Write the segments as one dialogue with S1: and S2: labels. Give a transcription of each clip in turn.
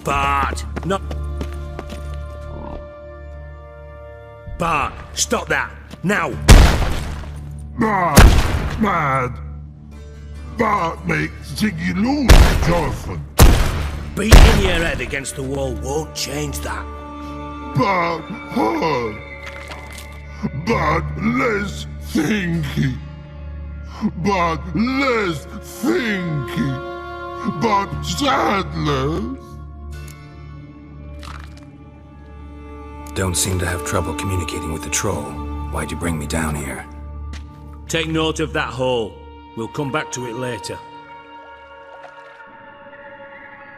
S1: Bart! No! Bart, stop that! Now!
S2: Mad! Bart makes Ziggy lose often.
S1: Beating your head against the wall won't change that.
S2: Bart hard. Bart less thinky. Bart less thinky. Bart sadless.
S3: Don't seem to have trouble communicating with the troll. Why'd you bring me down here?
S1: Take note of that hole. We'll come back to it later.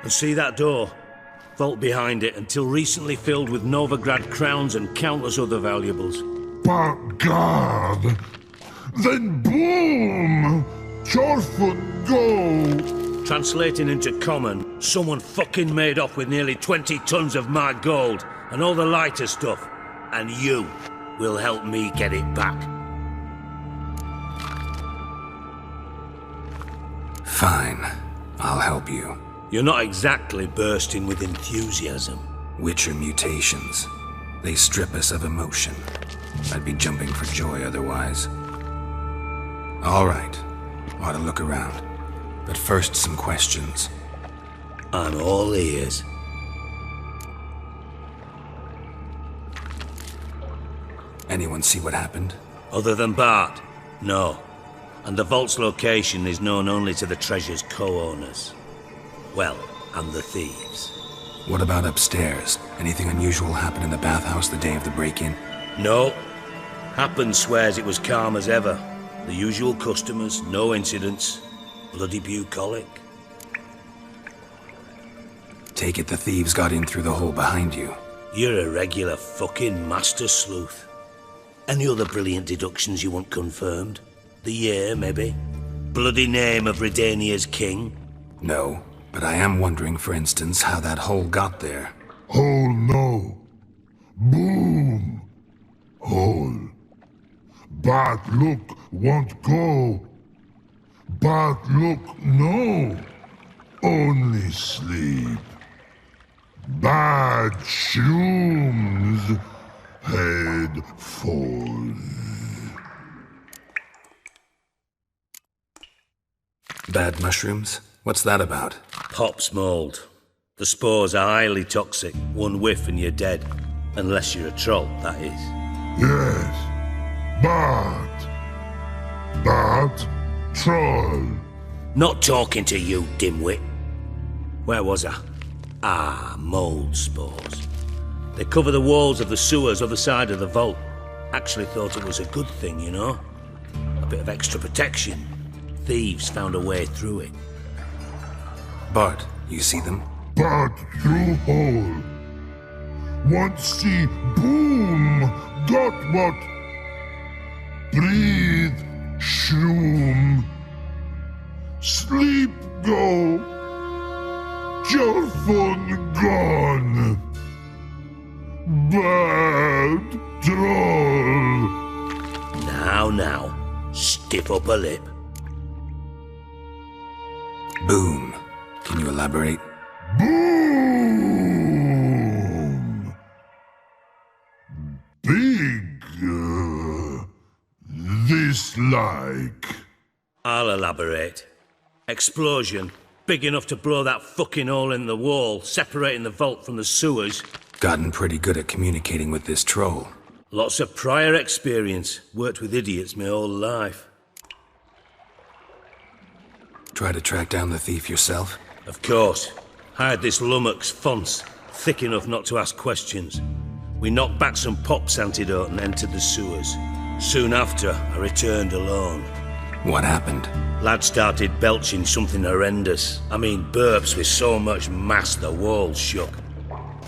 S1: And see that door? Vault behind it, until recently filled with Novigrad crowns and countless other valuables.
S2: But God! Then boom! Chorfut go!
S1: Translating into common, someone fucking made off with nearly 20 tons of my gold and all the lighter stuff. And you will help me get it back.
S3: Fine. I'll help you.
S1: You're not exactly bursting with enthusiasm.
S3: Witcher mutations. They strip us of emotion. I'd be jumping for joy otherwise. All right. Ought to look around. But first, some questions.
S1: I'm all ears.
S3: Anyone see what happened?
S1: Other than Bart? No. And the vault's location is known only to the treasure's co-owners. Well, and the thieves.
S3: What about upstairs? Anything unusual happen in the bathhouse the day of the break-in?
S1: No. Happen swears it was calm as ever. The usual customers, no incidents. Bloody bucolic.
S3: Take it the thieves got in through the hole behind you.
S1: You're a regular fucking master sleuth. Any other brilliant deductions you want confirmed? The year, maybe? Bloody name of Redania's king?
S3: No, but I am wondering, for instance, how that hole got there.
S2: Hole no. Boom. Hole. Bad look won't go. Bad look no. Only sleep. Bad shrooms. Head falls.
S3: Bad mushrooms? What's that about?
S1: Pops mold. The spores are highly toxic. One whiff and you're dead. Unless you're a troll, that is.
S2: Yes. Bad. Bad troll.
S1: Not talking to you, dimwit. Where was I? Ah, mold spores. They cover the walls of the sewers other side of the vault. Actually thought it was a good thing, you know? A bit of extra protection. Thieves found a way through it.
S3: Bart, you see them?
S2: Bad through hole. Want see boom. Got what? Breathe. Shroom. Sleep go. Your phone gone. Bad troll.
S1: Now, stiff up a lip.
S3: Boom. Can you elaborate?
S2: Boom. Big. This like.
S1: I'll elaborate. Explosion. Big enough to blow that fucking hole in the wall, separating the vault from the sewers.
S3: Gotten pretty good at communicating with this troll.
S1: Lots of prior experience. Worked with idiots my whole life.
S3: Try to track down the thief yourself?
S1: Of course. Hired this lummox, Fonce, thick enough not to ask questions. We knocked back some Pop's antidote and entered the sewers. Soon after, I returned alone.
S3: What happened?
S1: Lad started belching something horrendous. I mean, burps with so much mass the walls shook.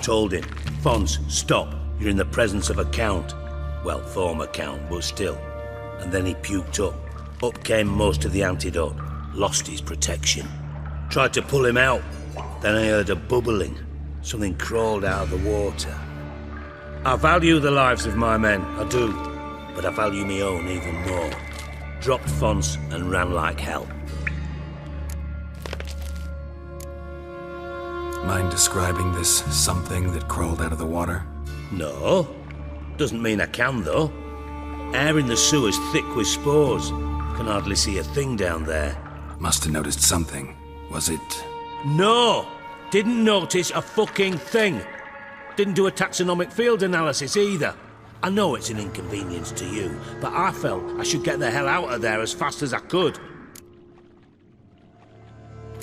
S1: Told him, Fonce, stop. You're in the presence of a count. Well, former count, but still. And then he puked up. Up came most of the antidote. Lost his protection. Tried to pull him out. Then I heard a bubbling. Something crawled out of the water. I value the lives of my men, I do. But I value my own even more. Dropped Fonce and ran like hell.
S3: Mind describing this something that crawled out of the water?
S1: No. Doesn't mean I can, though. Air in the sewer's thick with spores. Can hardly see a thing down there.
S3: Must have noticed something. Was it...
S1: No! Didn't notice a fucking thing. Didn't do a taxonomic field analysis either. I know it's an inconvenience to you, but I felt I should get the hell out of there as fast as I could.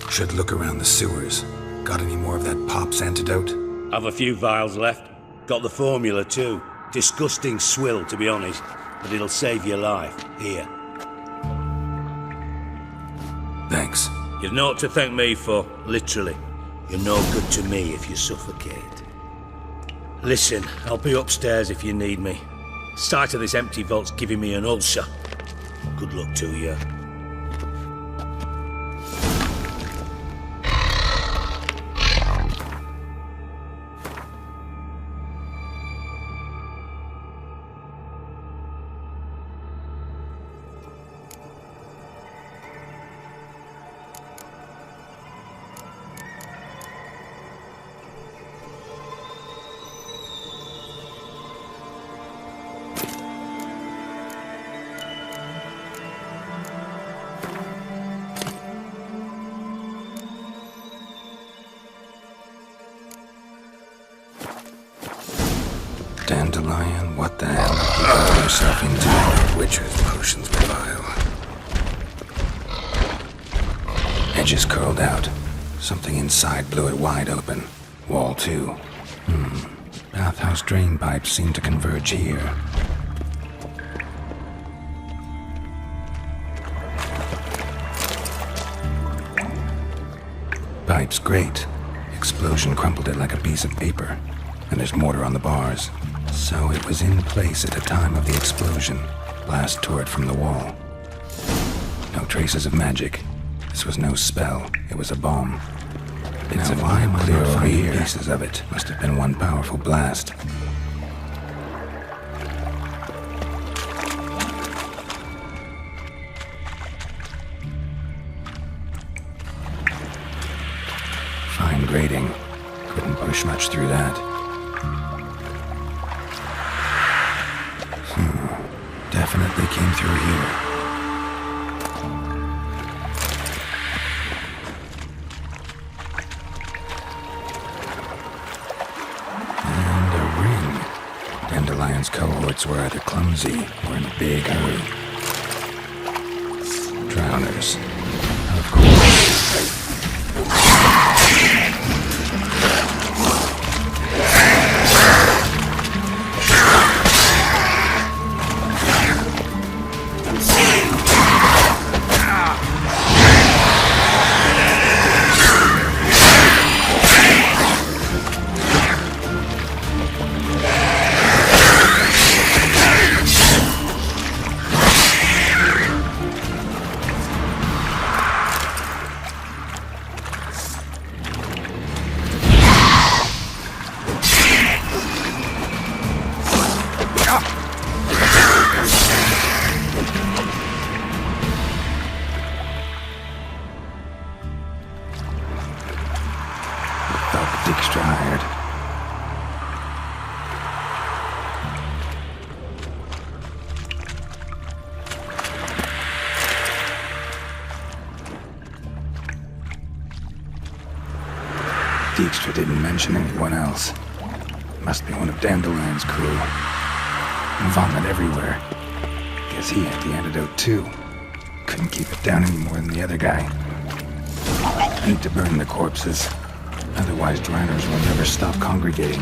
S3: Should look around the sewers. Got any more of that Pop's antidote?
S1: Have a few vials left. Got the formula too. Disgusting swill, to be honest, but it'll save your life. Here.
S3: Thanks.
S1: You've naught to thank me for, literally. You're no good to me if you suffocate. Listen, I'll be upstairs if you need me. Sight of this empty vault's giving me an ulcer. Good luck to you.
S3: Dandelion, what the hell have you got yourself into? Witcher's potions were vile. Edges curled out. Something inside blew it wide open. Wall too. Bathhouse drain pipes seem to converge here. Pipe's great. Explosion crumpled it like a piece of paper. And there's mortar on the bars. So it was in place at the time of the explosion. Blast tore it from the wall. No traces of magic. This was no spell. It was a bomb. Now why am I clear over here? Pieces of it must have been one powerful blast. Fine grating. Couldn't push much through that. Definitely came through here. And a ring. Dandelion's cohorts were either clumsy or in a big hurry. Drowners. Of course. Extra hired. Dijkstra didn't mention anyone else. Must be one of Dandelion's crew. Vomit everywhere. Guess he had the antidote too. Couldn't keep it down any more than the other guy. Need to burn the corpses. Otherwise, drowners will never stop congregating.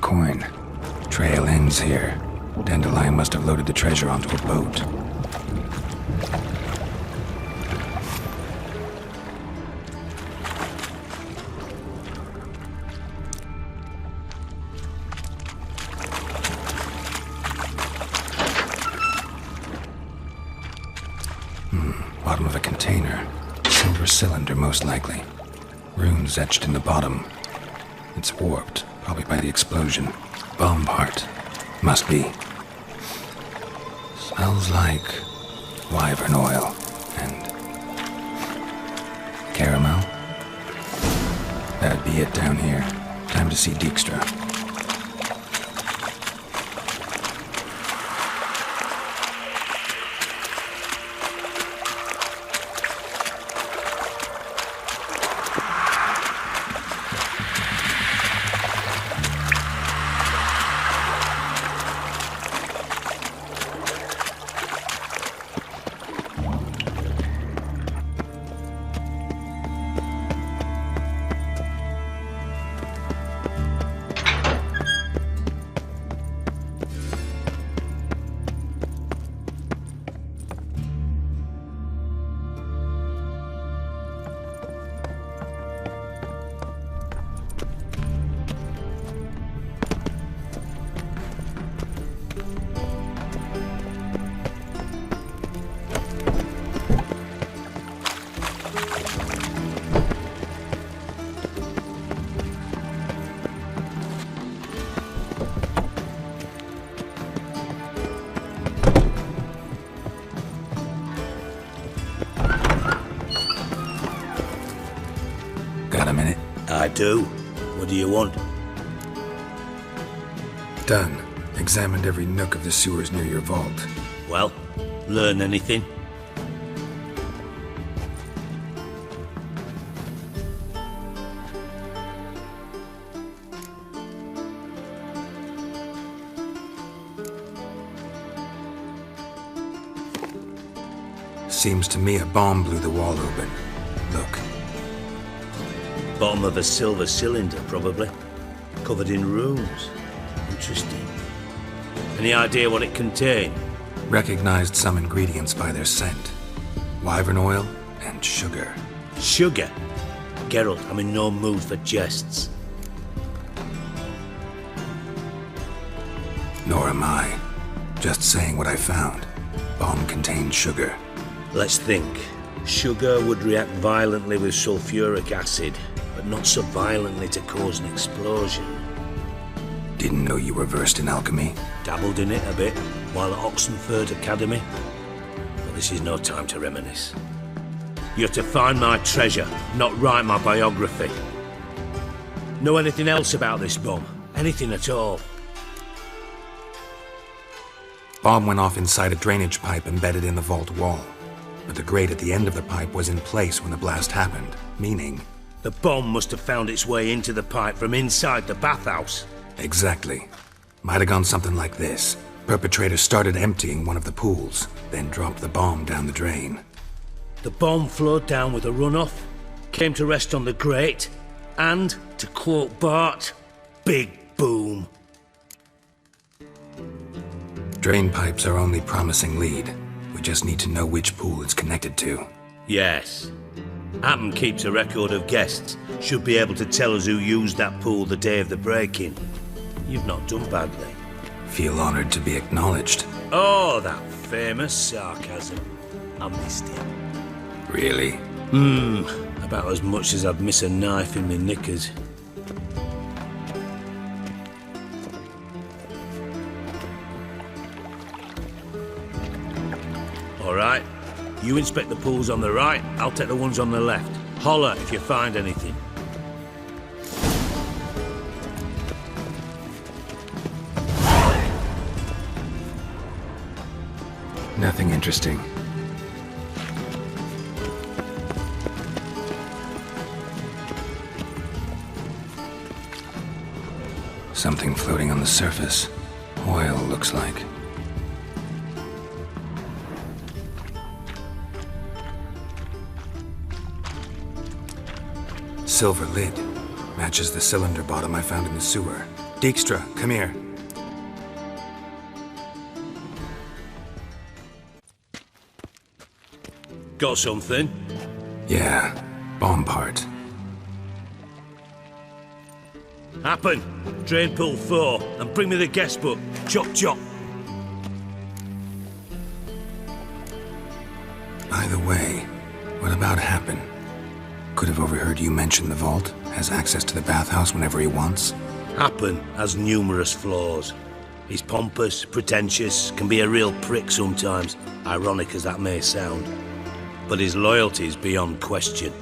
S3: Coin. Trail ends here. Dandelion must have loaded the treasure onto a boat. Bottom of a container. Silver cylinder, most likely. Runes etched in the bottom. It's warped, probably by the explosion. Bomb part. Must be. Smells like wyvern oil and caramel. That'd be it down here. Time to see Dijkstra. Got a minute?
S1: I do. What do you want?
S3: Done. Examined every nook of the sewers near your vault.
S1: Well, learn anything?
S3: Seems to me a bomb blew the wall open. Look.
S1: Bottom of a silver cylinder, probably. Covered in runes. Interesting. Any idea what it contained?
S3: Recognized some ingredients by their scent. Wyvern oil and sugar.
S1: Sugar? Geralt, I'm in no mood for jests.
S3: Nor am I. Just saying what I found. Bomb contained sugar.
S1: Let's think. Sugar would react violently with sulfuric acid, but not so violently to cause an explosion.
S3: Didn't know you were versed in alchemy.
S1: Dabbled in it a bit while at Oxenford Academy. But this is no time to reminisce. You're to find my treasure, not write my biography. Know anything else about this bomb? Anything at all?
S3: Bomb went off inside a drainage pipe embedded in the vault wall. But the grate at the end of the pipe was in place when the blast happened, meaning...
S1: The bomb must have found its way into the pipe from inside the bathhouse.
S3: Exactly. Might have gone something like this. Perpetrator started emptying one of the pools, then dropped the bomb down the drain.
S1: The bomb flowed down with a runoff, came to rest on the grate, and, to quote Bart, big boom.
S3: Drain pipes are only promising lead. We just need to know which pool it's connected to.
S1: Yes. Appen keeps a record of guests. Should be able to tell us who used that pool the day of the break-in. You've not done badly.
S3: Feel honored to be acknowledged.
S1: Oh, that famous sarcasm. I missed it.
S3: Really?
S1: About as much as I'd miss a knife in my knickers. All right. You inspect the pools on the right, I'll take the ones on the left. Holler if you find anything.
S3: Nothing interesting. Something floating on the surface. Oil, looks like. Silver lid. Matches the cylinder bottom I found in the sewer. Dijkstra, come here.
S1: Got something?
S3: Yeah, bomb part.
S1: Happen. Drain pool 4, and bring me the guest book. Chop chop.
S3: I By the way, what about Happen? Could have overheard you mention the vault, has access to the bathhouse whenever he wants.
S1: Happen has numerous flaws. He's pompous, pretentious, can be a real prick sometimes, ironic as that may sound. But his loyalty is beyond question.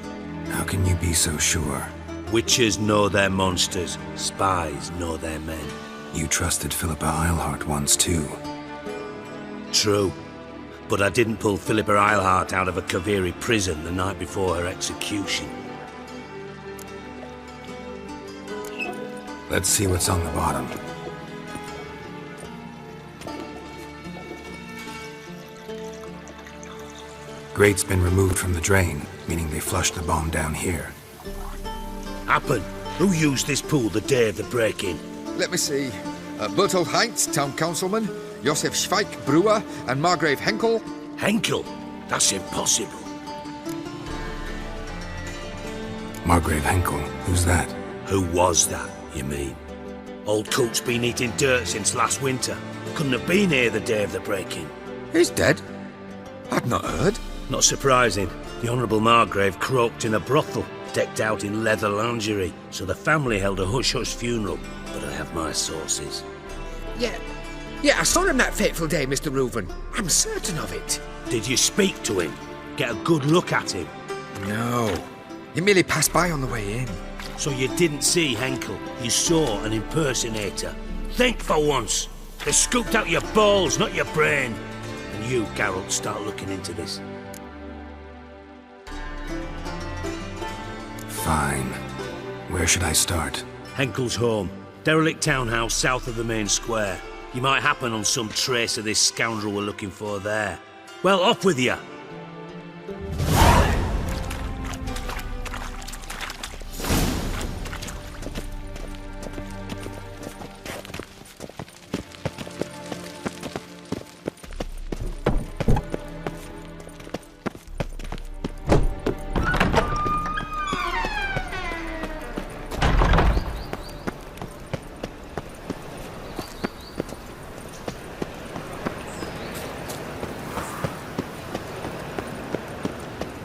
S3: How can you be so sure?
S1: Witchers know their monsters, spies know their men.
S3: You trusted Philippa Eilhart once too.
S1: True. But I didn't pull Philippa Eilhart out of a Kaviri prison the night before her execution.
S3: Let's see what's on the bottom. Grate's been removed from the drain, meaning they flushed the bomb down here.
S1: Happen. Who used this pool the day of the break-in?
S4: Let me see. Bertolt Heinz, town councilman, Josef Schweik, brewer, and Margrave Henkel.
S1: Henkel? That's impossible.
S3: Margrave Henkel? Who's that?
S1: Who was that, you mean? Old Coot's been eating dirt since last winter. Couldn't have been here the day of the break-in.
S4: He's dead? I'd not heard.
S1: Not surprising. The Honourable Margrave croaked in a brothel, decked out in leather lingerie, so the family held a hush-hush funeral. But I have my sources.
S4: Yeah, I saw him that fateful day, Mr. Reuven. I'm certain of it.
S1: Did you speak to him? Get a good look at him?
S4: No. He merely passed by on the way in.
S1: So you didn't see Henkel, you saw an impersonator. Think for once. They scooped out your balls, not your brain. And you, Geralt, start looking into this.
S3: Fine. Where should I start?
S1: Henkel's home. Derelict townhouse south of the main square. You might happen on some trace of this scoundrel we're looking for there. Well, off with you!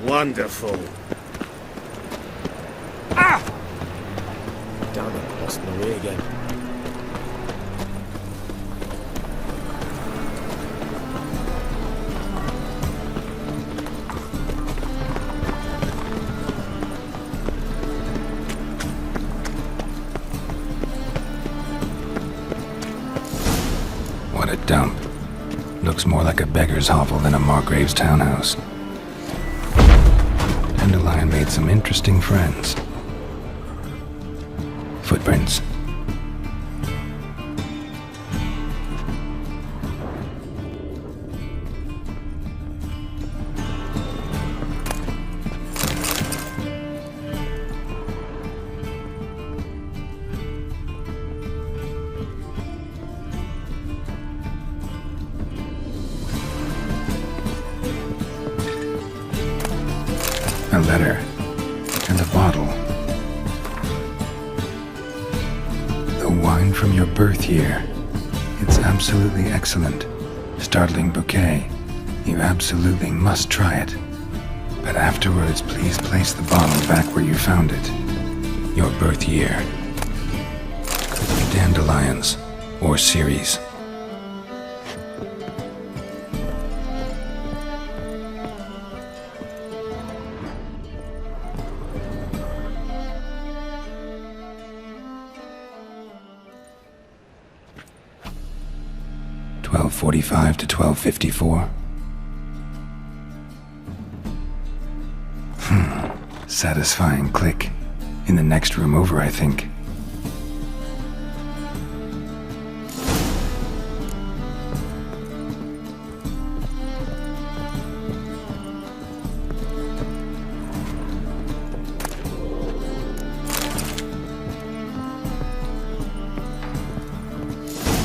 S1: Wonderful. Ah!
S5: Damn it, lost my way again.
S3: What a dump. Looks more like a beggar's hovel than a Margrave's townhouse. Dandelion made some interesting friends. Footprints. A letter. And a bottle. The wine from your birth year. It's absolutely excellent. Startling bouquet. You absolutely must try it. But afterwards, please place the bottle back where you found it. Your birth year. Could be dandelions. Or Ceres. .45 to 12:54. Satisfying click. In the next room over, I think.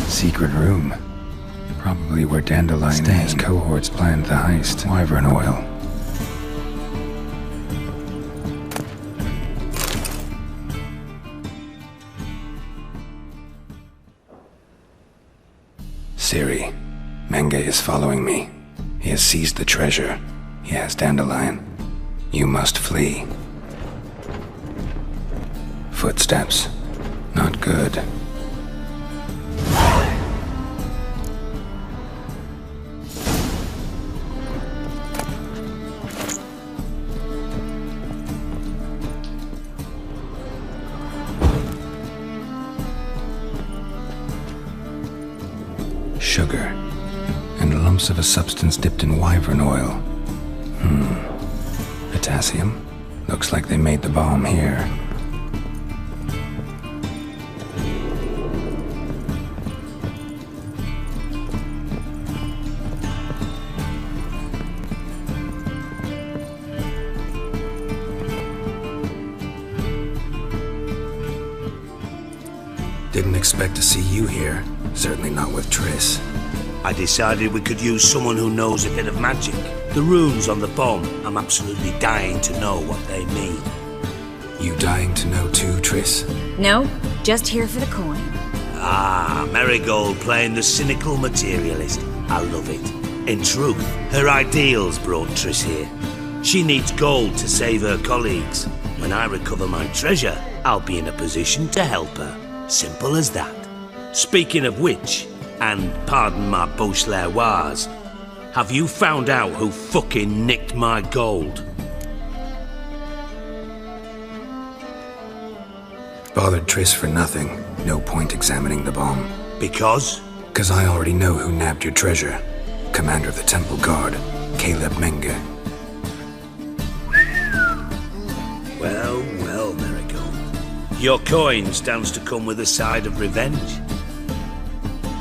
S3: Secret room. Probably where Dandelion and his cohorts planned the heist. Wyvern oil. Ciri. Menge is following me. He has seized the treasure. Yes, Dandelion. You must flee. Footsteps. Not good. Sugar. And lumps of a substance dipped in wyvern oil. Potassium? Looks like they made the bomb here. Didn't expect to see you here. Certainly not with Triss.
S1: I decided we could use someone who knows a bit of magic. The runes on the bomb, I'm absolutely dying to know what they mean.
S3: You dying to know too, Triss?
S6: No, just here for the coin.
S1: Ah, Marigold playing the cynical materialist. I love it. In truth, her ideals brought Triss here. She needs gold to save her colleagues. When I recover my treasure, I'll be in a position to help her. Simple as that. Speaking of which, and pardon my Beauclervoise, have you found out who fucking nicked my gold?
S3: Bothered Triss for nothing. No point examining the bomb.
S1: Because?
S3: 'Cause I already know who nabbed your treasure. Commander of the Temple Guard, Caleb Menge.
S1: Well, well, Marigold. Your coin stands to come with a side of revenge.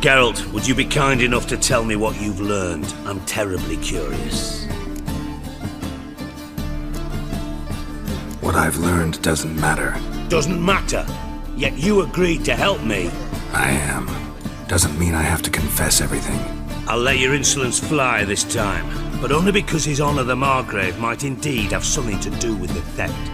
S1: Geralt, would you be kind enough to tell me what you've learned? I'm terribly curious.
S3: What I've learned doesn't matter.
S1: Doesn't matter. Yet you agreed to help me.
S3: I am. Doesn't mean I have to confess everything.
S1: I'll let your insolence fly this time, but only because His Honor the Margrave might indeed have something to do with the theft.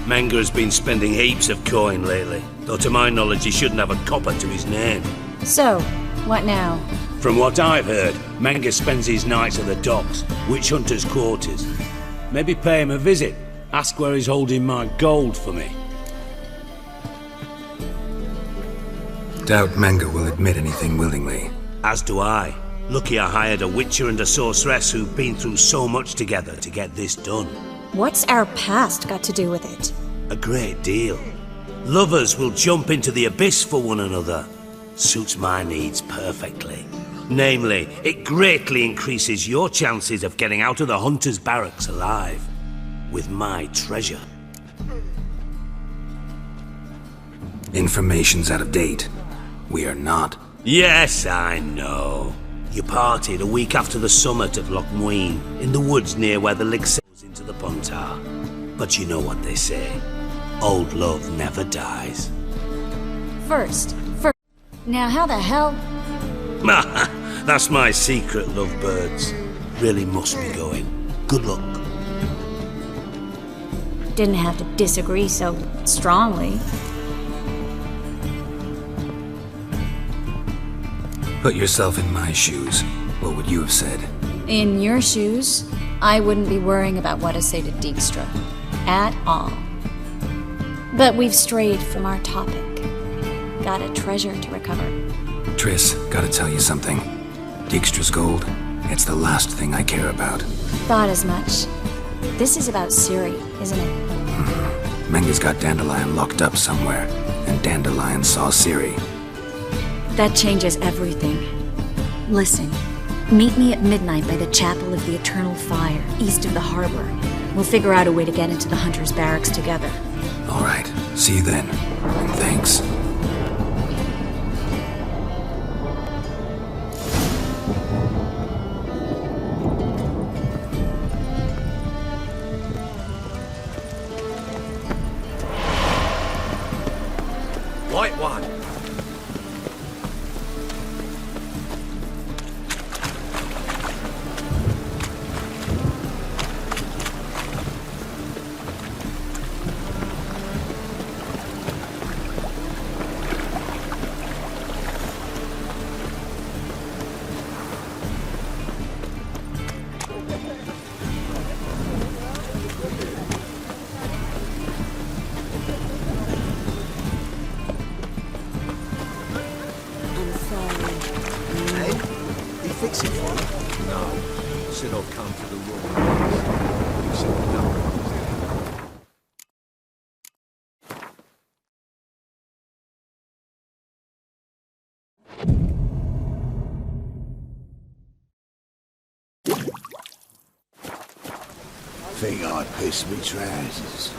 S1: Menger's been spending heaps of coin lately, though to my knowledge he shouldn't have a copper to his name.
S6: So, what now?
S1: From what I've heard, Menger spends his nights at the docks, witch hunters' quarters. Maybe pay him a visit, ask where he's holding my gold for me.
S3: Doubt Menge will admit anything willingly.
S1: As do I. Lucky I hired a witcher and a sorceress who've been through so much together to get this done.
S6: What's our past got to do with it?
S1: A great deal. Lovers will jump into the abyss for one another. Suits my needs perfectly. Namely, it greatly increases your chances of getting out of the hunter's barracks alive. With my treasure.
S3: Information's out of date. We are not.
S1: Yes, I know. You parted a week after the summit of Loch Muin, in the woods near where the Lick sails into the Pontar. But you know what they say. Old love never dies.
S6: First. Now how the hell?
S1: That's my secret, lovebirds. Really must be going. Good luck.
S6: Didn't have to disagree so strongly.
S3: Put yourself in my shoes. What would you have said?
S6: In your shoes, I wouldn't be worrying about what to say to Dijkstra. At all. But we've strayed from our topic. Got a treasure to recover.
S3: Triss, gotta tell you something. Dijkstra's gold, it's the last thing I care about.
S6: Thought as much. This is about Ciri, isn't it?
S3: Menge's got Dandelion locked up somewhere, and Dandelion saw Ciri.
S6: That changes everything. Listen, meet me at midnight by the Chapel of the Eternal Fire, east of the harbor. We'll figure out a way to get into the Hunter's Barracks together.
S3: All right, see you then, and thanks.
S5: White one.
S7: Think I'd piss me trousers.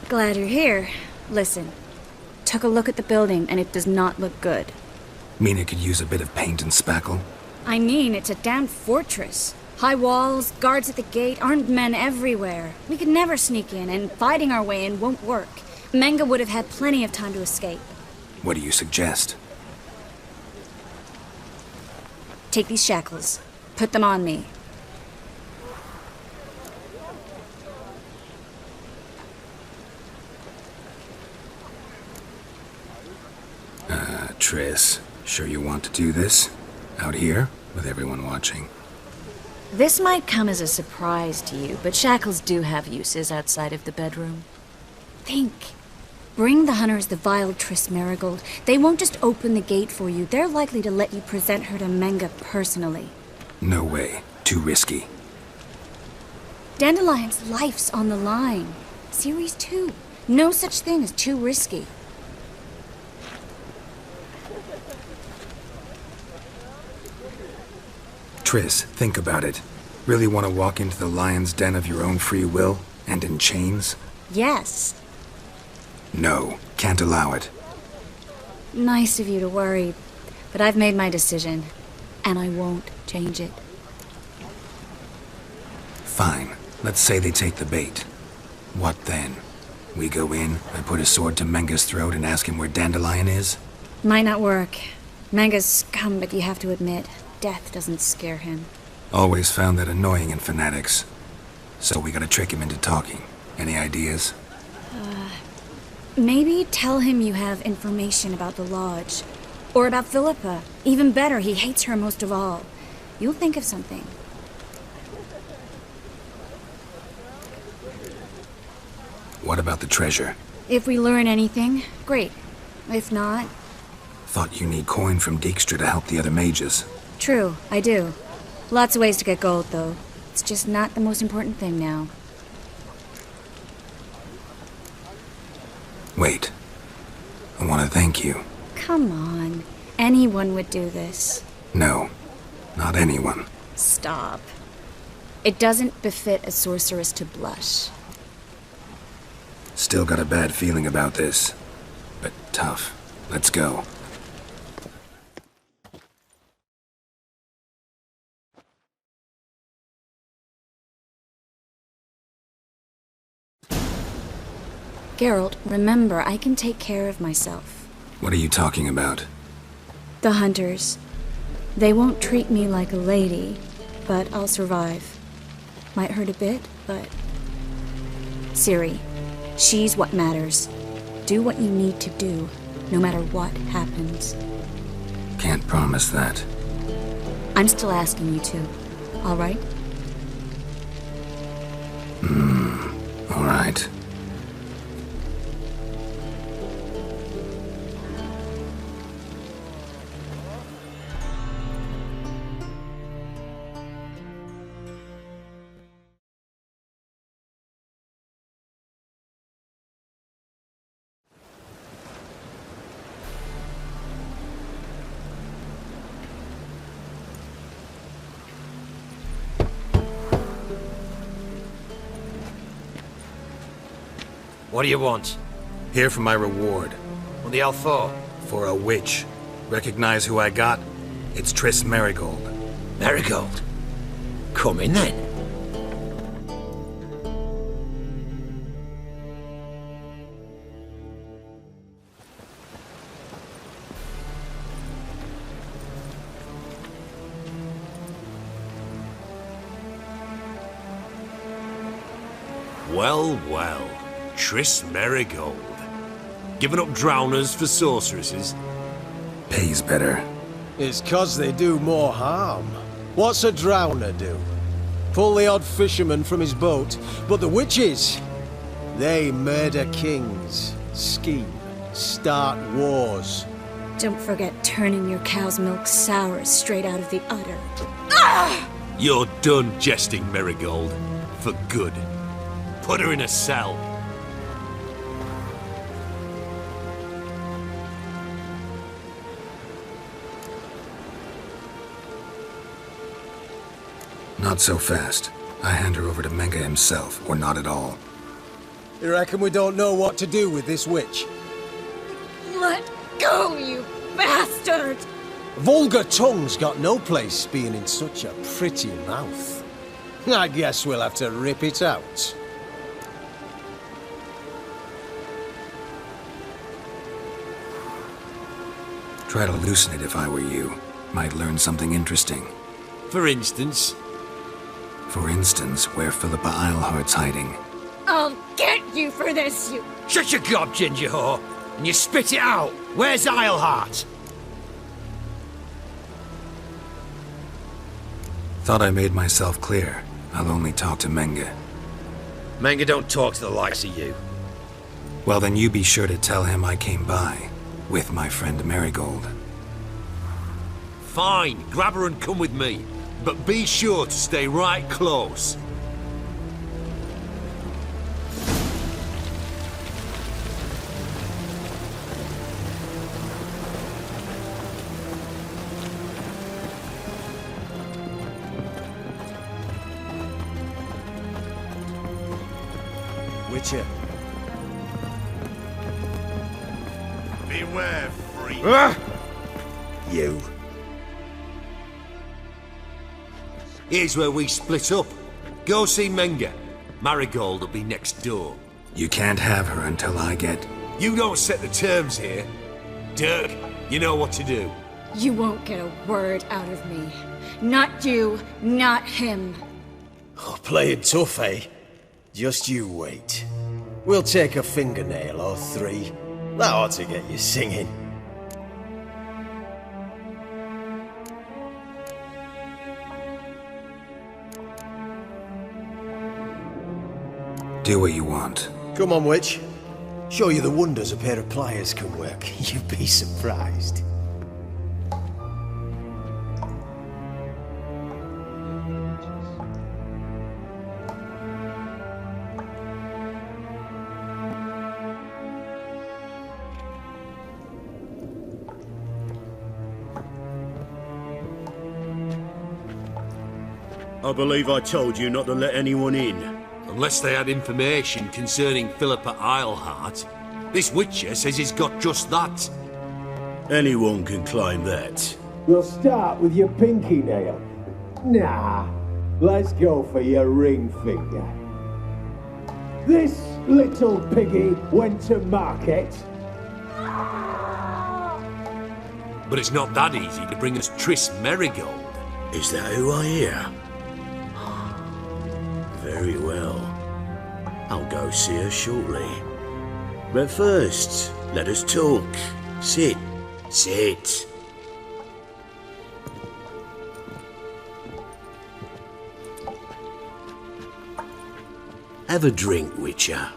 S6: Glad you're here. Listen, took a look at the building and it does not look good.
S3: Mean it could use a bit of paint and spackle?
S6: I mean, it's a damn fortress. High walls, guards at the gate, armed men everywhere. We could never sneak in, and fighting our way in won't work. Menga would have had plenty of time to escape.
S3: What do you suggest?
S6: Take these shackles. Put them on me.
S3: Triss, sure you want to do this? Out here, with everyone watching?
S6: This might come as a surprise to you, but shackles do have uses outside of the bedroom. Think. Bring the hunters the vile Triss Marigold. They won't just open the gate for you. They're likely to let you present her to Menga personally.
S3: No way. Too risky.
S6: Dandelion's life's on the line. Series 2. No such thing as too risky.
S3: Triss, think about it. Really want to walk into the lion's den of your own free will, and in chains?
S6: Yes.
S3: No, can't allow it.
S6: Nice of you to worry, but I've made my decision, and I won't change it.
S3: Fine. Let's say they take the bait. What then? We go in, I put a sword to Menga's throat and ask him where Dandelion is?
S6: Might not work. Menga's scum, but you have to admit, death doesn't scare him.
S3: Always found that annoying in fanatics. So we gotta trick him into talking. Any ideas?
S6: Maybe tell him you have information about the Lodge. Or about Philippa. Even better, he hates her most of all. You'll think of something.
S3: What about the treasure?
S6: If we learn anything, great. If not...
S3: Thought you need coin from Dijkstra to help the other mages.
S6: True, I do. Lots of ways to get gold, though. It's just not the most important thing now.
S3: Wait. I want to thank you.
S6: Come on. Anyone would do this.
S3: No, not anyone.
S6: Stop. It doesn't befit a sorceress to blush.
S3: Still got a bad feeling about this. But tough. Let's go.
S6: Geralt, remember, I can take care of myself.
S3: What are you talking about?
S6: The hunters. They won't treat me like a lady, but I'll survive. Might hurt a bit, but... Ciri, she's what matters. Do what you need to do, no matter what happens.
S3: Can't promise that.
S6: I'm still asking you to, all right?
S3: All right.
S5: What do you want?
S3: Here for my reward.
S5: What the hell for?
S3: For a witch. Recognize who I got? It's Triss Marigold.
S5: Marigold. Come in then.
S8: Well, well. Triss Marigold. Giving up drowners for sorceresses?
S3: Pays better.
S9: It's 'cause they do more harm. What's a drowner do? Pull the odd fisherman from his boat, but the witches, they murder kings, scheme, start wars.
S6: Don't forget turning your cow's milk sour straight out of the udder.
S8: You're done jesting, Marigold. For good. Put her in a cell.
S3: Not so fast. I hand her over to Menge himself, or not at all.
S9: You reckon we don't know what to do with this witch?
S6: Let go, you bastard!
S9: Vulgar tongue's got no place being in such a pretty mouth. I guess we'll have to rip it out.
S3: Try to loosen it if I were you. Might learn something interesting.
S8: For instance?
S3: For instance, where Philippa Eilhart's hiding.
S6: I'll get you for this, you...
S5: Shut your gob, ginger whore, and you spit it out. Where's Eilhart?
S3: Thought I made myself clear. I'll only talk to Menge.
S5: Menge don't talk to the likes of you.
S3: Well, then you be sure to tell him I came by. With my friend Marigold.
S8: Fine, grab her and come with me. But be sure to stay right close.
S9: Witcher.
S2: Beware, freak.
S9: You.
S8: Here's where we split up. Go see Menge. Marigold will be next door.
S3: You can't have her until I get...
S8: You don't set the terms here. Dirk, you know what to do.
S6: You won't get a word out of me. Not you, not him.
S9: Oh, playing tough, eh? Just you wait. We'll take a fingernail or three. That ought to get you singing.
S3: Do what you want.
S9: Come on, witch. Show you the wonders a pair of pliers can work. You'd be surprised.
S1: I believe I told you not to let anyone in.
S8: Unless they had information concerning Philippa Eilhart. This Witcher says he's got just that.
S1: Anyone can claim that.
S10: We'll start with your pinky nail. Nah, let's go for your ring finger. This little piggy went to market.
S8: But it's not that easy to bring us Tris Marigold.
S1: Is that who I hear? Very well. I'll go see her shortly. But first, let us talk. Sit. Sit. Have a drink, Witcher.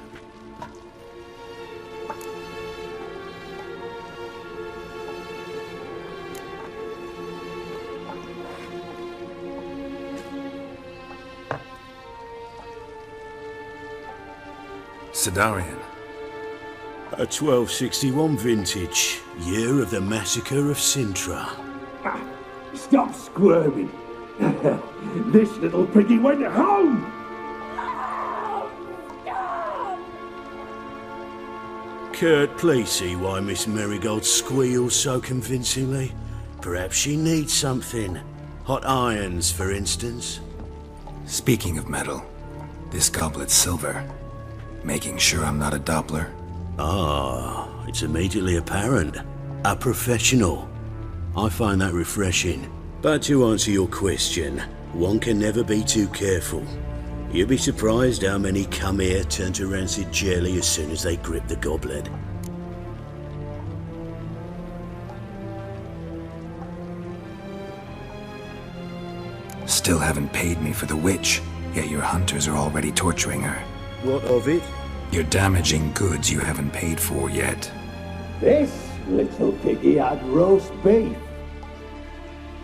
S3: Sidarian.
S1: A 1261 vintage, year of the massacre of Sintra.
S10: Stop squirming. This little piggy went home.
S1: Kurt, please see why Miss Marigold squeals so convincingly. Perhaps she needs something. Hot irons, for instance.
S3: Speaking of metal, this goblet's silver. Making sure I'm not a Doppler.
S1: Ah, it's immediately apparent. A professional. I find that refreshing. But to answer your question, one can never be too careful. You'd be surprised how many come here turn to rancid jelly as soon as they grip the goblet.
S3: Still haven't paid me for the witch, yet your hunters are already torturing her.
S1: What of it?
S3: You're damaging goods you haven't paid for yet.
S10: This little piggy had roast beef.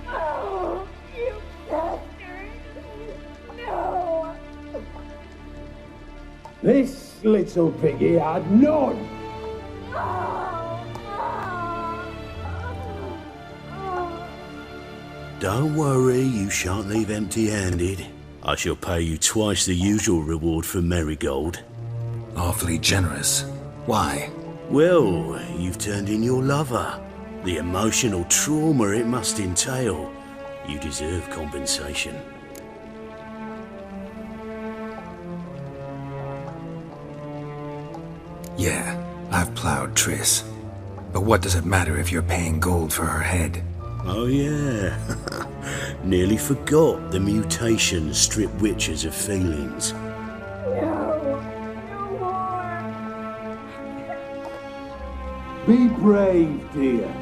S6: Oh, you bastard! No!
S10: This little piggy had none.
S7: Don't worry, you shan't leave empty-handed. I shall pay you twice the usual reward for Marigold.
S3: Awfully generous. Why?
S7: Well, you've turned in your lover. The emotional trauma it must entail. You deserve compensation.
S3: Yeah, I've plowed Triss. But what does it matter if you're paying gold for her head?
S7: Oh yeah. Nearly forgot the mutations strip witches of feelings.
S10: Be brave, dear.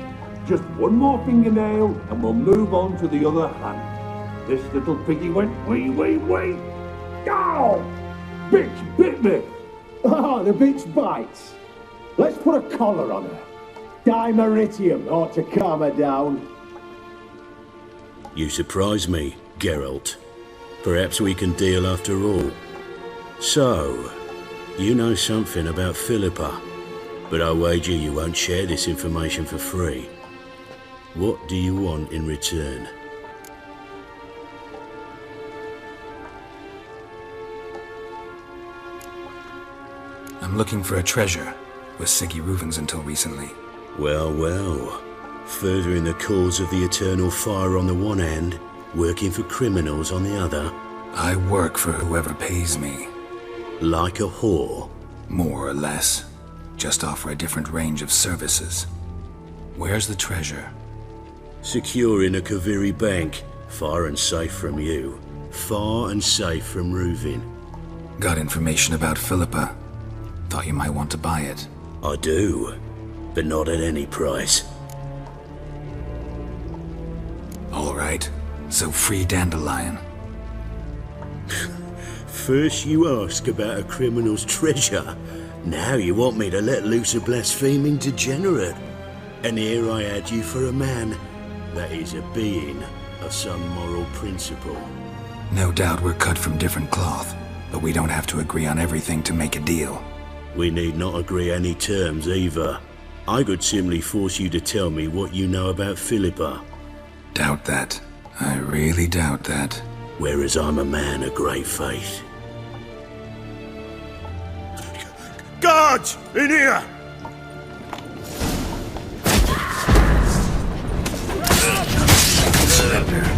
S10: Just one more fingernail and we'll move on to the other hand. This little piggy went wee. Ow! Bitch bit me! Ah, the bitch bites. Let's put a collar on her. Dimeritium ought to calm her down.
S7: You surprise me, Geralt. Perhaps we can deal after all. So, you know something about Philippa, but I wager you won't share this information for free. What do you want in return?
S3: I'm looking for a treasure. Was Siggy Reuven's until recently.
S7: Well. Furthering the cause of the eternal fire on the one hand, working for criminals on the other.
S3: I work for whoever pays me.
S7: Like a whore?
S3: More or less. Just offer a different range of services. Where's the treasure?
S7: Secure in a Kaviri bank. Far and safe from you. Far and safe from Reuven.
S3: Got information about Philippa. Thought you might want to buy it.
S7: I do, but not at any price.
S3: All right, so free Dandelion.
S7: First you ask about a criminal's treasure. Now you want me to let loose a blaspheming degenerate. And here I had you for a man. That is a being of some moral principle.
S3: No doubt we're cut from different cloth, but we don't have to agree on everything to make a deal.
S7: We need not agree any terms either. I could simply force you to tell me what you know about Philippa.
S3: Doubt that. I really doubt that.
S7: Whereas I'm a man of great faith.
S1: Guards! In here!
S3: Surrender.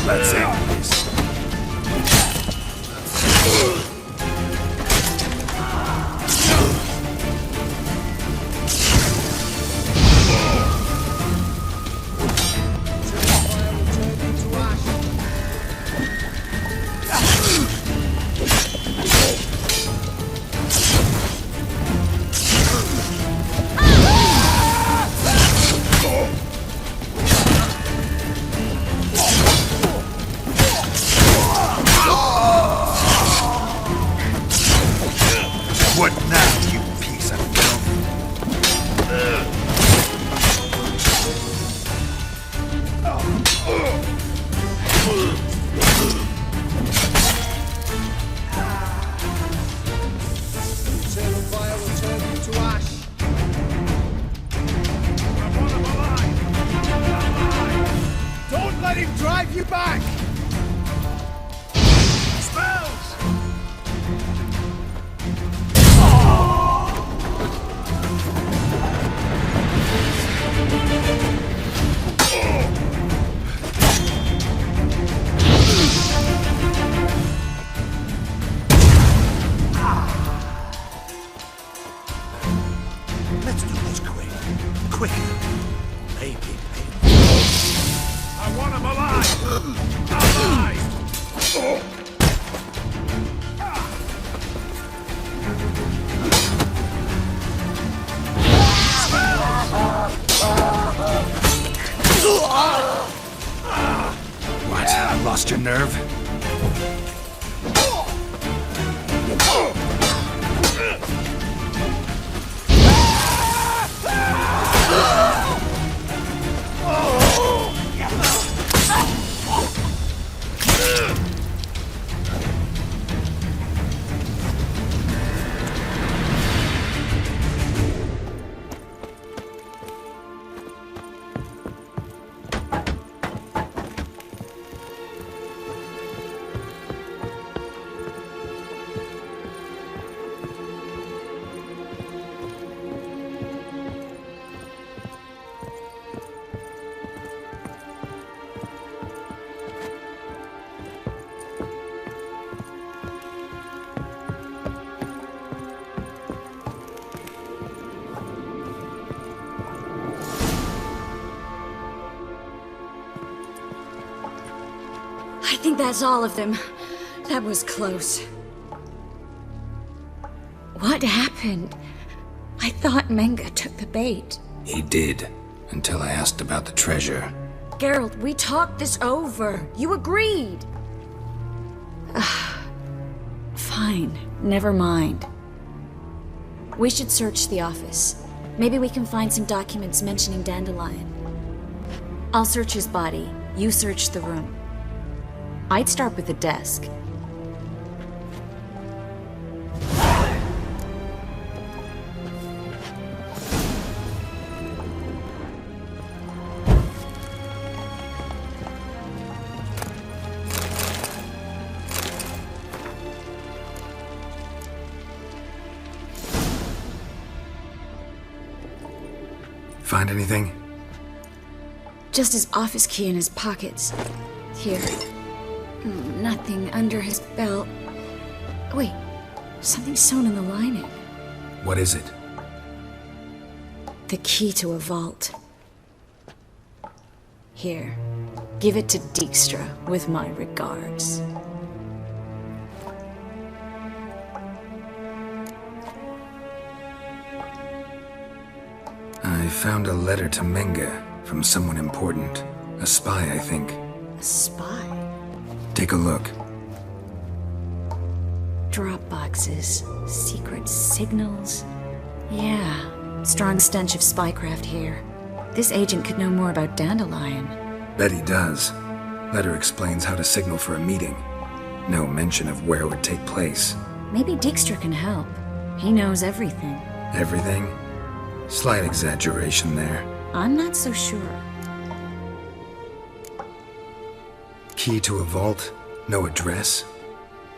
S3: Let's end this.
S11: What now, you piece of filth?
S9: Eternal fire will turn you to ash. Don't let him drive you back! Spells!
S11: Let's do this quick. Quicker. Maybe.
S10: I want him alive! Alive!
S3: What? Lost your nerve?
S6: I think that's all of them. That was close. What happened? I thought Menga took the bait.
S3: He did, until I asked about the treasure.
S6: Geralt, we talked this over. You agreed. Fine, never mind. We should search the office. Maybe we can find some documents mentioning Dandelion. I'll search his body. You search the room. I'd start with the desk.
S3: Find anything?
S6: Just his office key in his pockets. Here. Nothing under his belt. Wait, something sewn in the lining.
S3: What is it?
S6: The key to a vault. Here, give it to Dijkstra with my regards.
S3: I found a letter to Menga from someone important. A spy, I think.
S6: A spy?
S3: Take a look.
S6: Drop boxes, secret signals. Yeah, strong stench of spycraft here. This agent could know more about Dandelion.
S3: Bet he does. Letter explains how to signal for a meeting. No mention of where it would take place.
S6: Maybe Dijkstra can help. He knows everything.
S3: Everything? Slight exaggeration there.
S6: I'm not so sure.
S3: Key to a vault? No address?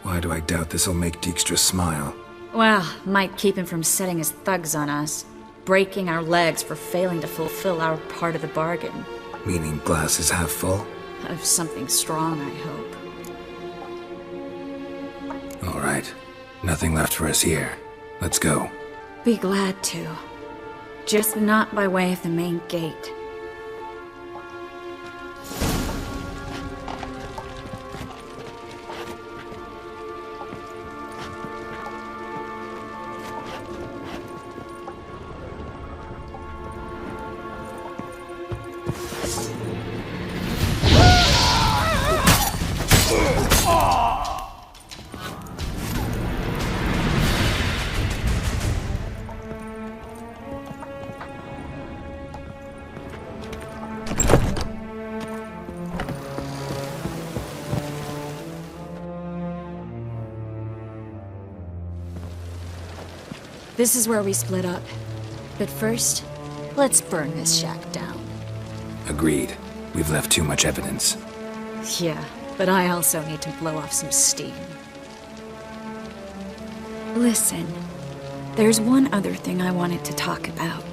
S3: Why do I doubt this'll make Dijkstra smile?
S6: Well, might keep him from setting his thugs on us. Breaking our legs for failing to fulfill our part of the bargain.
S3: Meaning glass is half full?
S6: Of something strong, I hope.
S3: All right. Nothing left for us here. Let's go.
S6: Be glad to. Just not by way of the main gate. This is where we split up. But first, let's burn this shack down.
S3: Agreed. We've left too much evidence.
S6: Yeah, but I also need to blow off some steam. Listen, there's one other thing I wanted to talk about.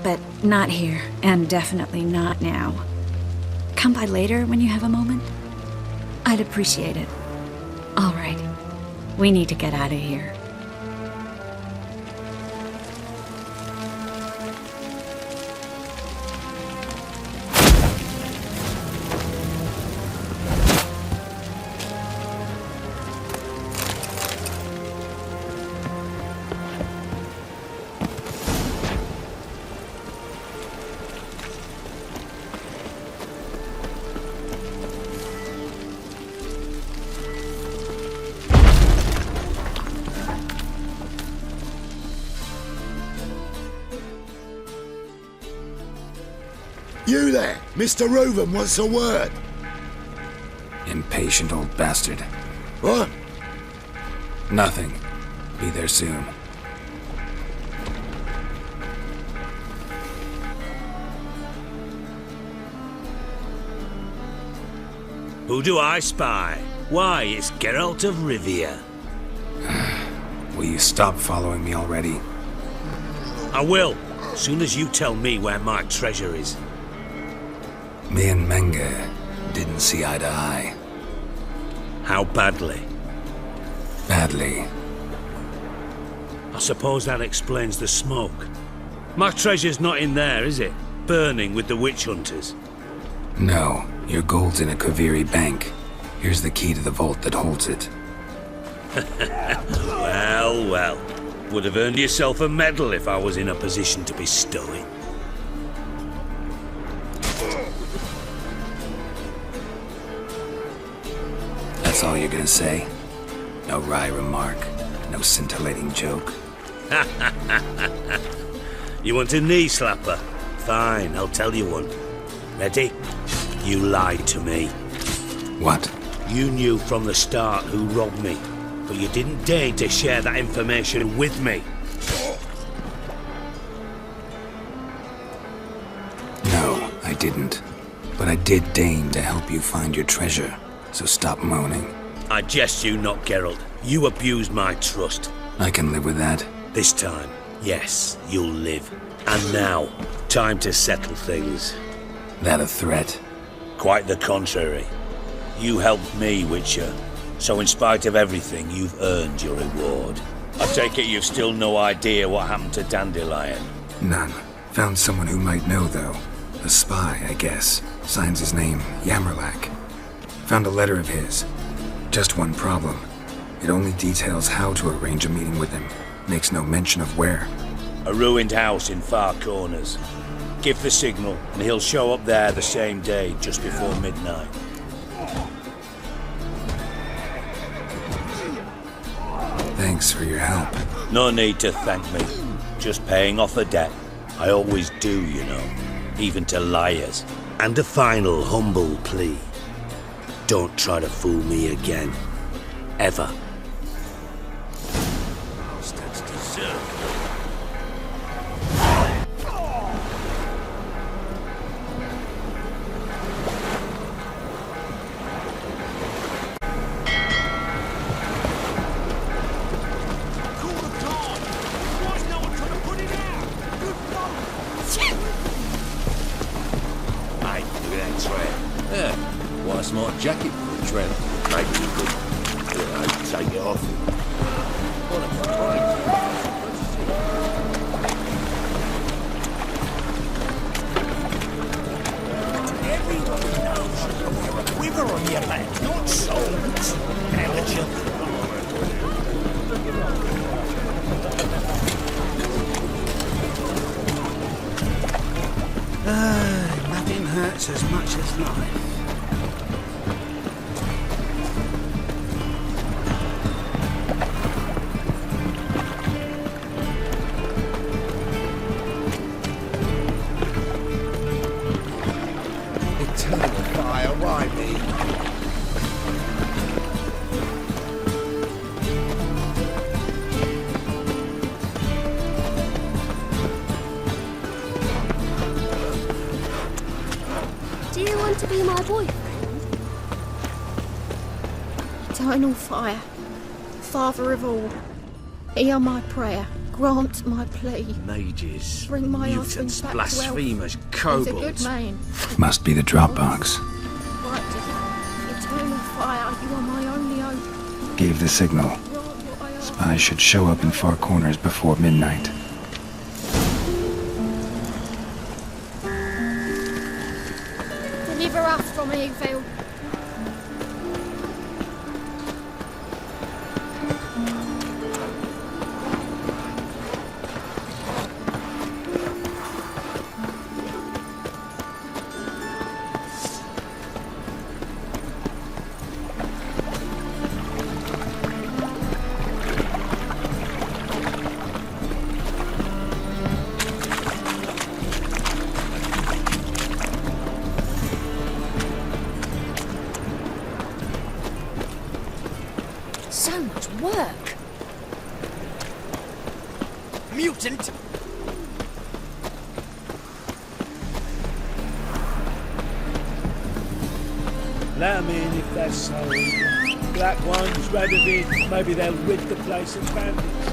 S6: But not here, and definitely not now. Come by later when you have a moment? I'd appreciate it. All right. We need to get out of here.
S11: You there! Mr. Reuven wants a word!
S3: Impatient old bastard.
S11: What?
S3: Nothing. Be there soon.
S1: Who do I spy? Why, it's Geralt of Rivia.
S3: Will you stop following me already?
S1: I will, as soon as you tell me where my treasure is.
S3: Me and Menge didn't see eye to eye.
S1: How badly?
S3: Badly.
S1: I suppose that explains the smoke. My treasure's not in there, is it? Burning with the witch hunters.
S3: No, your gold's in a Kaviri bank. Here's the key to the vault that holds it.
S1: Well, well. Would have earned yourself a medal if I was in a position to bestow it.
S3: That's all you're gonna say? No wry remark, no scintillating joke?
S1: You want a knee slapper? Fine, I'll tell you one. Ready? You lied to me.
S3: What?
S1: You knew from the start who robbed me, but you didn't deign to share that information with me.
S3: No, I didn't. But I did deign to help you find your treasure, so stop moaning.
S1: I jest you not, Geralt. You abused my trust.
S3: I can live with that.
S1: This time, yes, you'll live. And now, time to settle things.
S3: That a threat?
S1: Quite the contrary. You helped me, Witcher. So in spite of everything, you've earned your reward. I take it you've still no idea what happened to Dandelion?
S3: None. Found someone who might know, though. A spy, I guess. Signs his name, Yammerlack. Found a letter of his. Just one problem. It only details how to arrange a meeting with him. Makes no mention of where.
S1: A ruined house in Far Corners. Give the signal, and he'll show up there the same day, just before midnight.
S3: Thanks for your help.
S1: No need to thank me. Just paying off a debt. I always do, you know. Even to liars. And a final humble plea. Don't try to fool me again. Ever. Bastards deserve.
S8: more jacket for a trend.
S11: Maybe you could, take it off. What a surprise. Everyone knows you wear a quiver on your back, not swords. Amateur.
S7: Nothing hurts as much as life.
S4: Eternal fire, why me?
S12: Do you want to be my boyfriend? Eternal fire, Father of all, hear my prayer, grant my plea.
S8: Mages,
S12: Bring my
S8: mutants,
S12: husband back to health.
S8: blasphemers,
S12: He's a
S8: kobolds.
S12: good man.
S3: Must be the Dropbox.
S12: Right, eternal fire, you are my only hope.
S3: Gave the signal.
S12: Grant what I ask.
S3: Spies should show up in far corners before midnight.
S12: Deliver us from evil. So much work.
S5: Mutant!
S10: Let 'em in if they're so eager. Black ones, red of it, maybe they'll rid the place of bandits.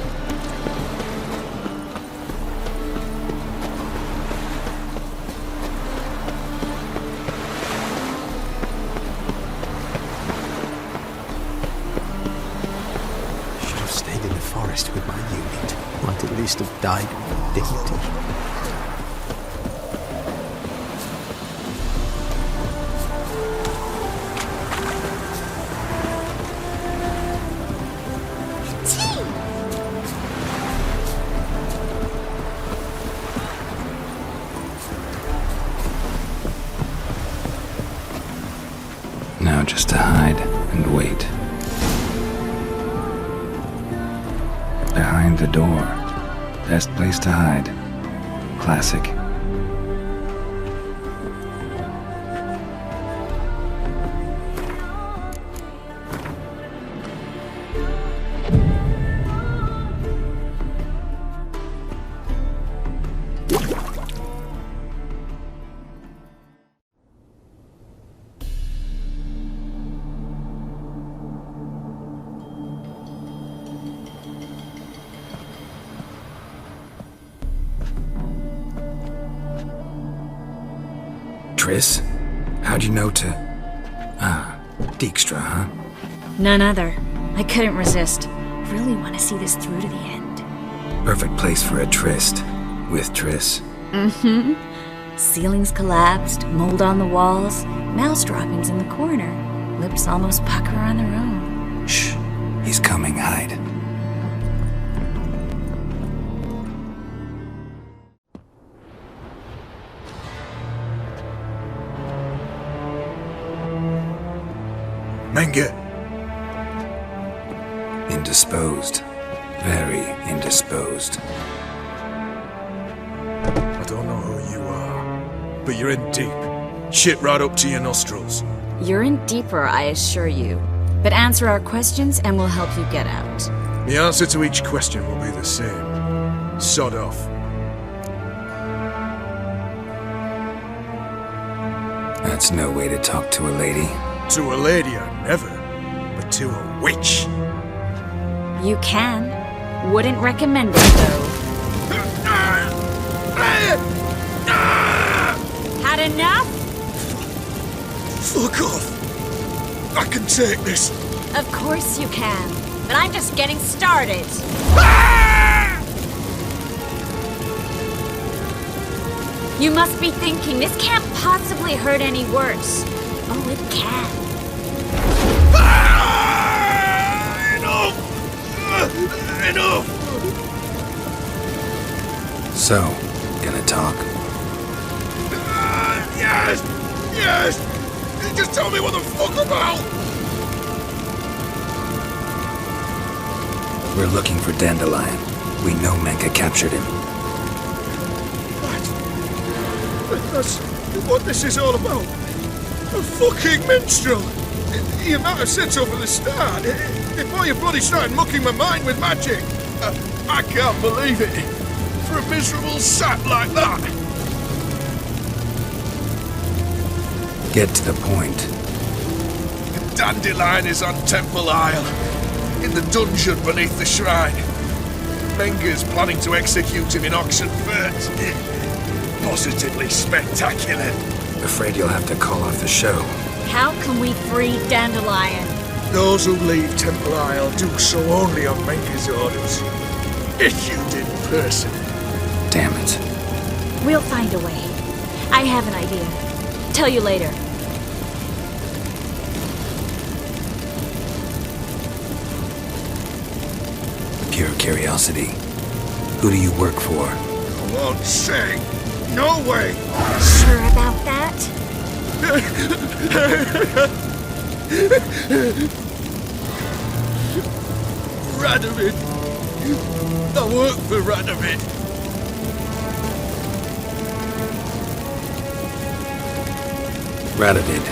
S11: Should have stayed in the forest with my unit. Might at least have died with dignity.
S3: Now just to hide and wait. Behind the door. Best place to hide. Classic. Triss? How'd you know to... Ah, Dijkstra, huh?
S6: None other. I couldn't resist. Really want to see this through to the end.
S3: Perfect place for a tryst. With Triss.
S6: Mm-hmm. Ceilings collapsed, mold on the walls, mouse droppings in the corner. Lips almost pucker on their own.
S3: Shh. He's coming, hide.
S11: Menge!
S3: Indisposed. Very indisposed.
S11: I don't know who you are, but you're in deep. Shit right up to your nostrils.
S6: You're in deeper, I assure you. But answer our questions and we'll help you get out.
S11: The answer to each question will be the same. Sod off.
S3: That's no way to talk to a lady.
S11: To a lady, I never. But to a witch.
S6: You can. Wouldn't recommend it, though. Had enough?
S11: Fuck off!
S4: I can take this.
S6: Of course you can, but I'm just getting started. You must be thinking, this can't possibly hurt any worse. Oh, it can.
S4: Enough!
S3: So, gonna talk?
S4: Yes! Yes! Just tell me what the fuck about!
S3: We're looking for Dandelion. We know Menka captured him.
S4: That's what this is all about. A fucking minstrel! You might have said so from the start. Before you bloody started mucking my mind with magic. I can't believe it. For a miserable sap like that.
S3: Get to the point.
S4: Dandelion is on Temple Isle. In the dungeon beneath the shrine. Menga's planning to execute him in Oxenfurt. Positively spectacular.
S3: Afraid you'll have to call off the show.
S6: How can we free Dandelion?
S4: Those who leave Temple Isle do so only on Menga's orders. Issued in person.
S3: Damn it.
S6: We'll find a way. I have an idea. Tell you later.
S3: Pure curiosity. Who do you work for?
S4: I won't say. No way.
S6: Sure about that?
S4: Radovid. I work for Radovid.
S3: Radovid.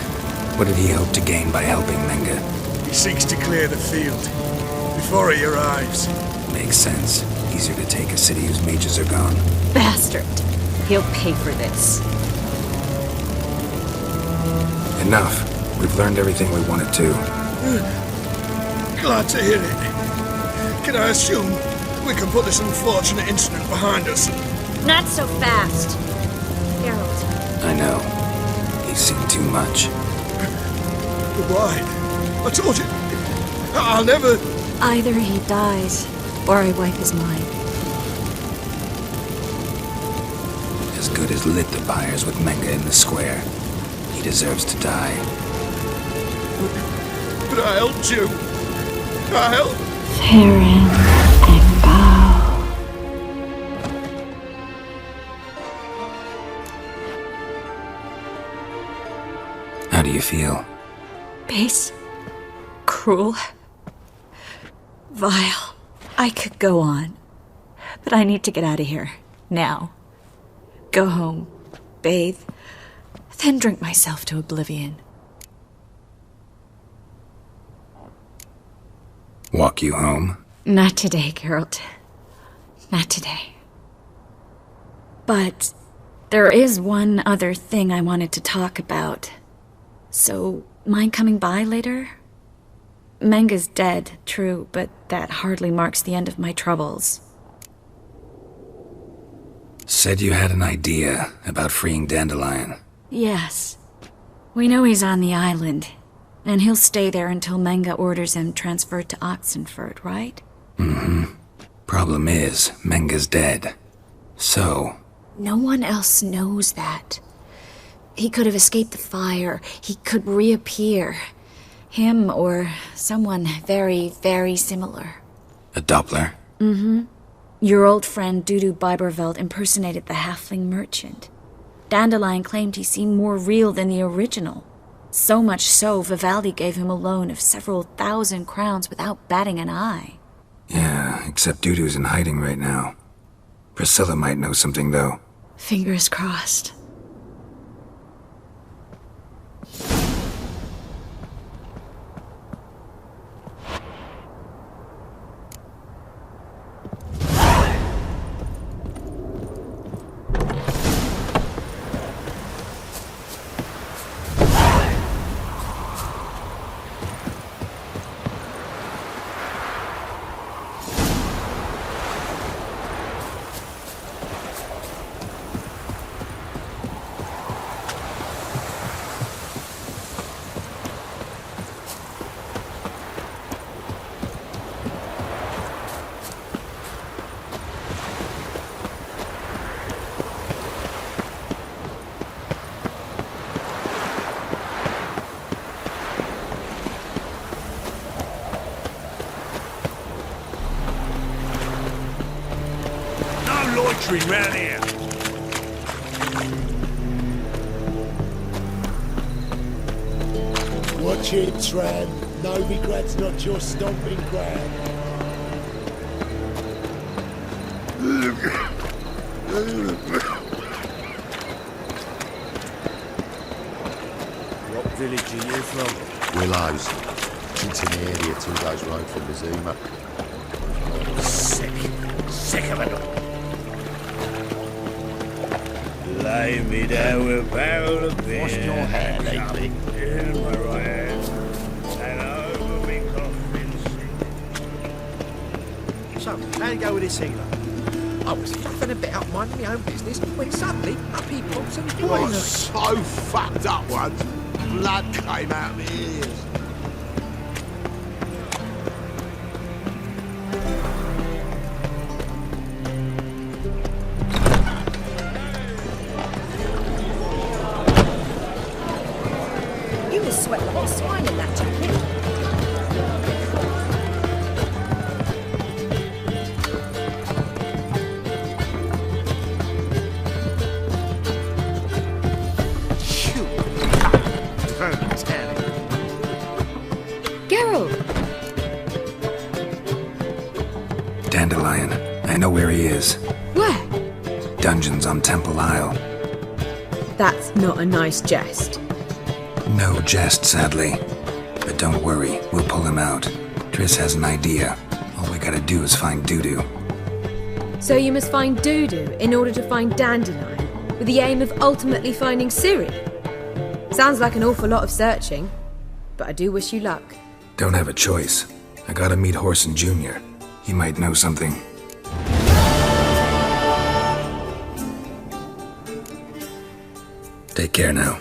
S3: What did he hope to gain by helping Menga?
S4: He seeks to clear the field before he arrives.
S3: Makes sense. Easier to take a city whose mages are gone.
S6: Bastard. He'll pay for this.
S3: Enough. We've learned everything we wanted to.
S4: Glad to hear it. Can I assume we can put this unfortunate incident behind us?
S6: Not so fast. Geralt.
S3: I know. He's seen too much.
S4: But why? I told you. I'll never...
S6: Either he dies, or I wipe his mind.
S3: As good as lit the pyres with Menga in the square. He deserves to die.
S4: But I helped you. I helped.
S6: Farron and bow.
S3: How do you feel?
S6: Base. Cruel. Vile. I could go on. But I need to get out of here. Now. Go home. Bathe. Then drink myself to oblivion.
S3: Walk you home?
S6: Not today, Geralt. Not today. But there is one other thing I wanted to talk about. So, mind coming by later? Menga's dead, true, but that hardly marks the end of my troubles.
S3: Said you had an idea about freeing Dandelion.
S6: Yes. We know he's on the island, and he'll stay there until Menga orders him transferred to Oxenfurt, right?
S3: Mm-hmm. Problem is, Menga's dead. So...
S6: No one else knows that. He could have escaped the fire. He could reappear. Him or someone very, very similar.
S3: A Doppler?
S6: Mm-hmm. Your old friend Dudu Biberveld impersonated the halfling merchant. Dandelion claimed he seemed more real than the original. So much so, Vivaldi gave him a loan of several thousand crowns without batting an eye.
S3: Yeah, except Dudu's in hiding right now. Priscilla might know something, though.
S6: Fingers crossed.
S1: butchering round here.
S13: Watch it, Tran. Novigrad's not your stomping ground.
S14: What village are you from?
S15: Willows. It's in the area 2 days' road from the Zuma.
S1: Sick of it. Lay me down with a barrel of beer.
S15: Washed your hair lately?
S1: In my right hand. And over me coffin seat.
S14: So, how'd it go with this healer? I was faffing a bit up minding my own business when suddenly up he pops and
S15: I was so fucked up once. Blood came out of my ears.
S12: You must sweat like a swine in that jacket.
S6: Geralt!
S3: Dandelion. I know where he is.
S6: Where?
S3: Dungeons on Temple Isle.
S6: That's not a nice jest.
S3: No jest, sadly. But don't worry, we'll pull him out. Triss has an idea. All we gotta do is find Dudu.
S6: So you must find Dudu in order to find Dandelion, with the aim of ultimately finding Ciri? Sounds like an awful lot of searching, but I do wish you luck.
S3: Don't have a choice. I gotta meet Horson Jr. He might know something. Take care now.